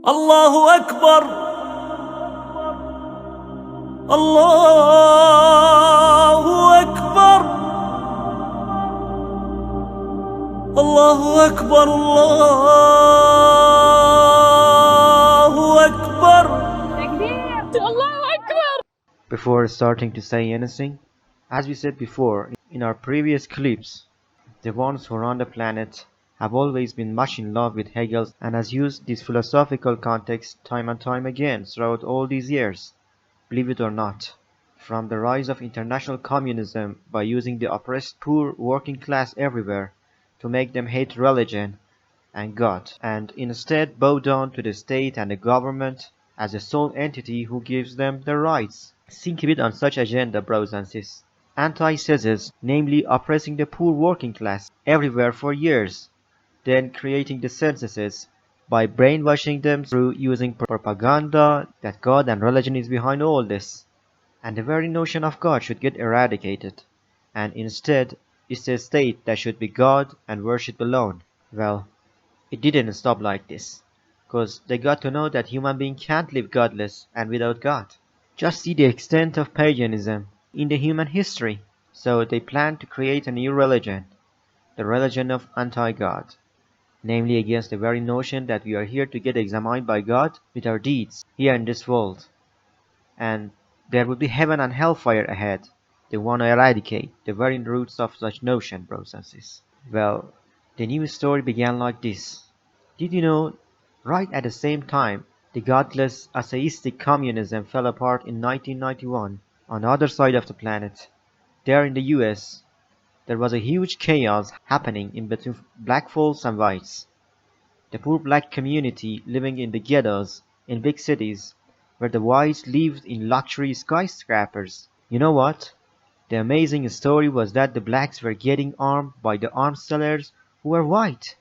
الله أكبر. الله أكبر. الله أكبر. الله أكبر. الله أكبر. Before starting to say anything, as we said before in our previous clips, the ones who run the planet have always been much in love with Hegel and has used this philosophical context time and time again throughout all these years, believe it or not. From the rise of international communism by using the oppressed poor working class everywhere to make them hate religion and God, and instead bow down to the state and the government as the sole entity who gives them their rights. Think a bit on such agenda, bros and sis. Anti-Sezes, namely oppressing the poor working class everywhere for years, then creating the censuses by brainwashing them through using propaganda that God and religion is behind all this, and the very notion of God should get eradicated, and instead it's a state that should be God and worship alone. Well, it didn't stop like this, cause they got to know that human being can't live godless and without God. Just see the extent of paganism in the human history. So they planned to create a new religion, the religion of anti-God, namely against the very notion that we are here to get examined by God with our deeds here in this world, and there will be heaven and hellfire ahead. They want to eradicate the very roots of such notion, bros and sis. Well, the new story began like this. Did you know, right at the same time, the godless atheistic communism fell apart in 1991 on the other side of the planet, there in the US, there was a huge chaos happening in between black folks and whites. The poor black community living in the ghettos in big cities, where the whites lived in luxury skyscrapers. You know what? The amazing story was that the blacks were getting armed by the arms sellers who were white.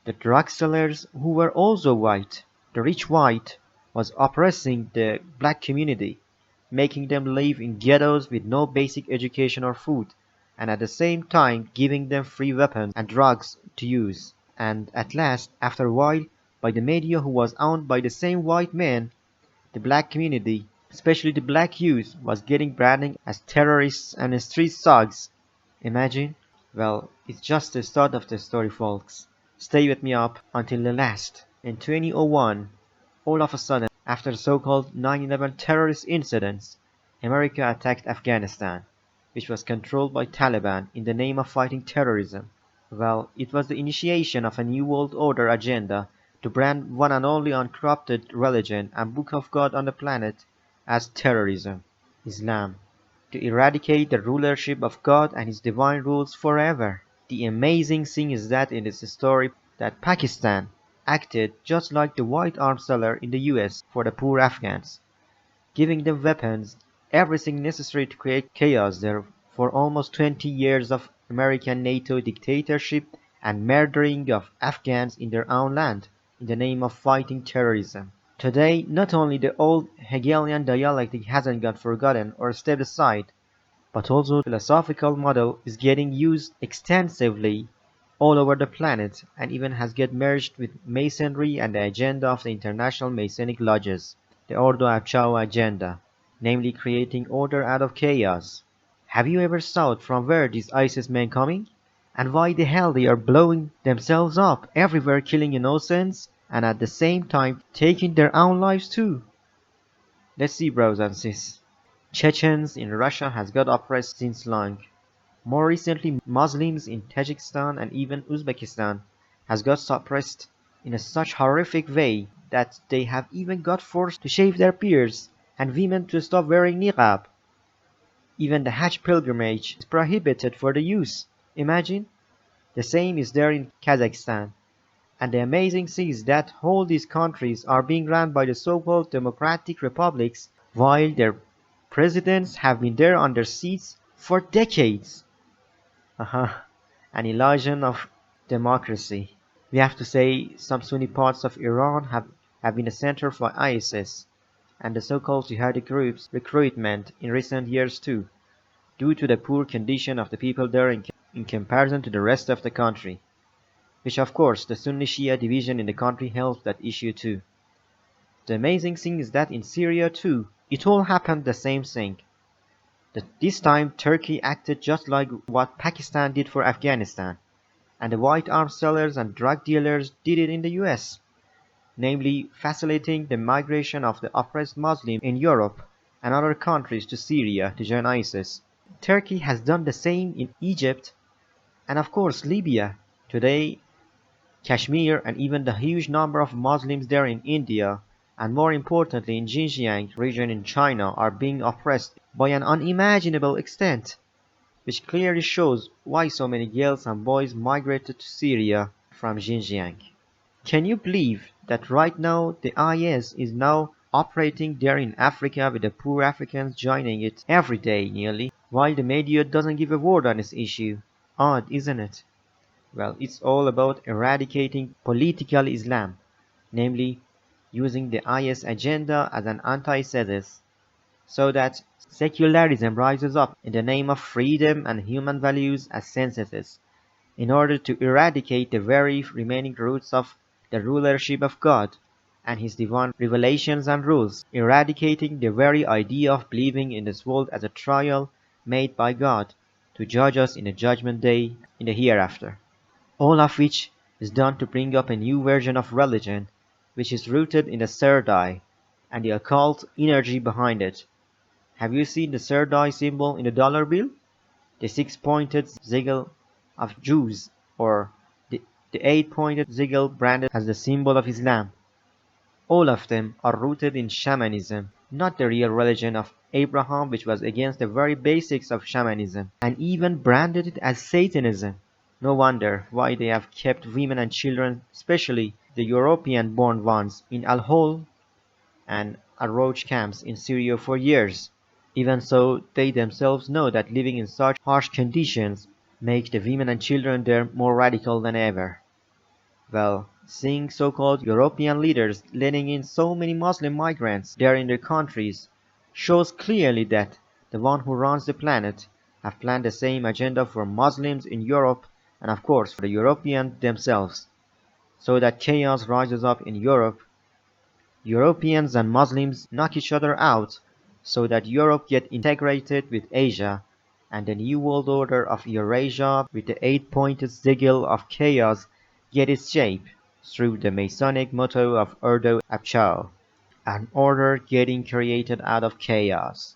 The drug sellers who were also white. The rich white was oppressing the black community, making them live in ghettos with no basic education or food, and at the same time giving them free weapons and drugs to use. And at last, after a while, by the media who was owned by the same white men, the black community, especially the black youth, was getting branding as terrorists and street thugs. Imagine? Well, it's just the start of the story, folks. Stay with me up until the last. In 2001, all of a sudden, after the so-called 9/11 terrorist incidents, America attacked Afghanistan, which was controlled by Taliban in the name of fighting terrorism. Well, it was the initiation of a new world order agenda to brand one and only uncorrupted religion and book of God on the planet as terrorism, Islam, to eradicate the rulership of God and his divine rules forever. The amazing thing is that in this story that Pakistan acted just like the white arms seller in the US for the poor Afghans, giving them weapons, everything necessary to create chaos there for almost 20 years of American NATO dictatorship and murdering of Afghans in their own land in the name of fighting terrorism. Today, not only the old Hegelian dialectic hasn't got forgotten or stepped aside, but also the philosophical model is getting used extensively all over the planet and even has get merged with Masonry and the agenda of the International Masonic Lodges, the Ordo Abchao agenda, namely creating order out of chaos. Have you ever thought from where these ISIS men coming? And why the hell they are blowing themselves up everywhere, killing innocents and at the same time taking their own lives too? Let's see, bros and sis. Chechens in Russia has got oppressed since long. More recently, Muslims in Tajikistan and even Uzbekistan has got suppressed in a such horrific way that they have even got forced to shave their beards and women to stop wearing niqab. Even the Hajj pilgrimage is prohibited for the youth. Imagine? The same is there in Kazakhstan. And the amazing thing is that all these countries are being run by the so-called democratic republics while their presidents have been there on their seats for decades. An illusion of democracy. We have to say some Sunni parts of Iran have been a center for ISIS and the so-called jihadi groups' recruitment in recent years too, due to the poor condition of the people there in comparison to the rest of the country, which of course the Sunni Shia division in the country helps that issue too. The amazing thing is that in Syria too, it all happened the same thing. This time Turkey acted just like what Pakistan did for Afghanistan, and the white arms sellers and drug dealers did it in the US, namely facilitating the migration of the oppressed Muslims in Europe and other countries to Syria to join ISIS. Turkey has done the same in Egypt and of course Libya. Today, Kashmir and even the huge number of Muslims there in India and more importantly in Xinjiang region in China are being oppressed by an unimaginable extent, which clearly shows why so many girls and boys migrated to Syria from Xinjiang. Can you believe that right now the IS is now operating there in Africa with the poor Africans joining it every day nearly, while the media doesn't give a word on this issue? Odd, isn't it? Well, it's all about eradicating political Islam, namely using the IS agenda as an antithesis, so that secularism rises up in the name of freedom and human values as synthesis, in order to eradicate the very remaining roots of the rulership of God and His divine revelations and rules, eradicating the very idea of believing in this world as a trial made by God to judge us in the judgment day in the hereafter. All of which is done to bring up a new version of religion, which is rooted in the third eye and the occult energy behind it. Have you seen the third eye symbol in the dollar bill? The six-pointed sigil of Jews, or the eight-pointed sigil branded as the symbol of Islam. All of them are rooted in shamanism, not the real religion of Abraham, which was against the very basics of shamanism, and even branded it as Satanism. No wonder why they have kept women and children, especially the European-born ones, in Al-Hol and Al-Roj camps in Syria for years. Even so, they themselves know that living in such harsh conditions make the women and children there more radical than ever. Well, seeing so-called European leaders letting in so many Muslim migrants there in their countries shows clearly that the one who runs the planet have planned the same agenda for Muslims in Europe and of course for the Europeans themselves, so that chaos rises up in Europe. Europeans and Muslims knock each other out so that Europe get integrated with Asia and the new world order of Eurasia with the eight-pointed sigil of chaos get its shape through the Masonic motto of Urdu Abchal, an order getting created out of chaos.